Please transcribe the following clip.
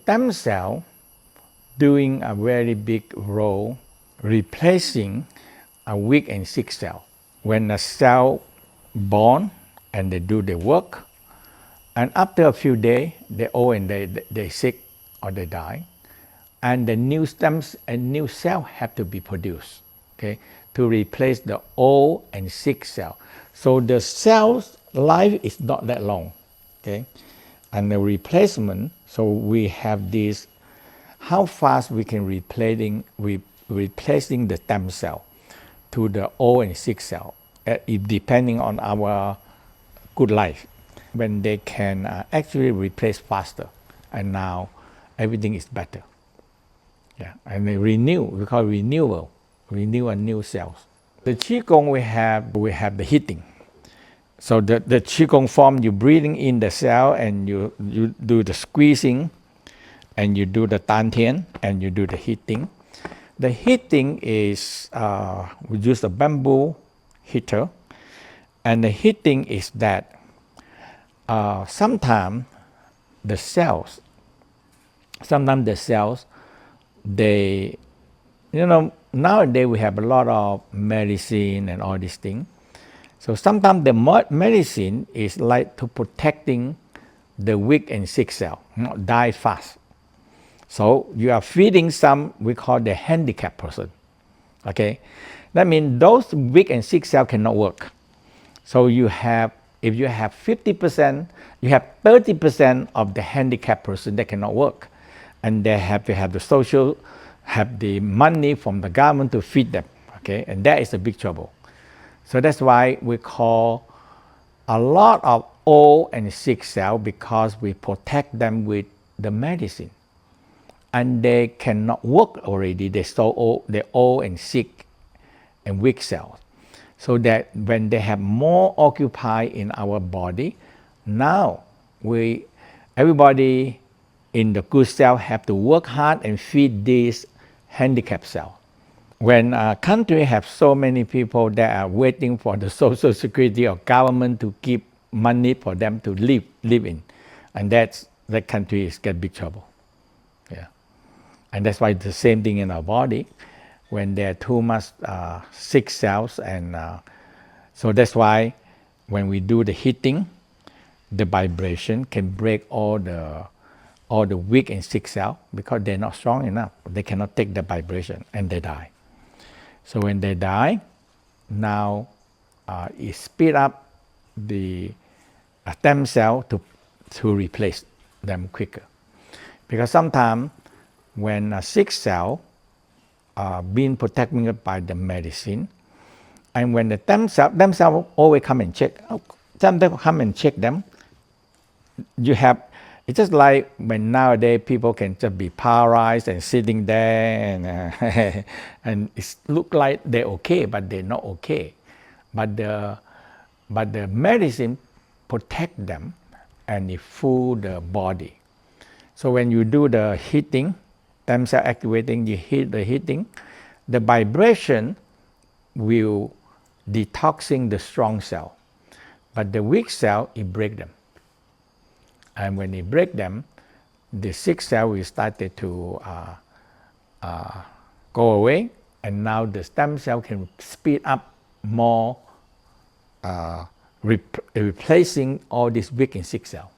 stem cell doing a very big role replacing a weak and sick cell. When a cell born and they do their work, and after a few days, they old and they sick or they die, and the new stems and new cell have to be produced, okay, to replace the old and sick cell. So the cell's life is not that long, okay, and the replacement. So we have this, how fast we can replacing the stem cell to the old and sick cell, depending on our good life. When they can actually replace faster, and now everything is better. Yeah, and they renew, we call it renewal, renew and new cells. The Qigong we have the heating. So the Qigong form, you breathing in the cell and you do the squeezing, and you do the Dantian, and you do the heating. The heating is, we use a bamboo heater, and the heating is that sometimes the cells, they, nowadays we have a lot of medicine and all these things. So sometimes the medicine is like to protecting the weak and sick cell, not die fast. So you are feeding some, we call the handicapped person, okay? That means those weak and sick cells cannot work. So you have, if you have 50%, you have 30% of the handicapped person that cannot work. And they have to have the social, have the money from the government to feed them, okay? And that is a big trouble. So that's why we call a lot of old and sick cells, because we protect them with the medicine. And they cannot work already, they're so old, they're old and sick and weak cells. So that when they have more occupied in our body, now everybody in the good cell have to work hard and feed these handicapped cells. When a country have so many people that are waiting for the social security or government to give money for them to live in, and that country is get big trouble. Yeah, and that's why it's the same thing in our body. When there are too much sick cells, and so that's why when we do the heating, the vibration can break all the weak and sick cells, because they're not strong enough. They cannot take the vibration and they die. So when they die, now it speed up the stem cell to replace them quicker. Because sometimes when a sick cell being protected by the medicine, and when the stem cell always come and check, sometimes come and check them, it's just like when nowadays people can just be paralyzed and sitting there, and it look like they're okay, but they're not okay. But the medicine protect them, and it fool the body. So when you do the heating, stem cell activating, you heat the heating, the vibration will detoxing the strong cell, but the weak cell, it break them. And when it break them, the sick cell will start to go away, and now the stem cell can speed up more, replacing all these weak and sick cells.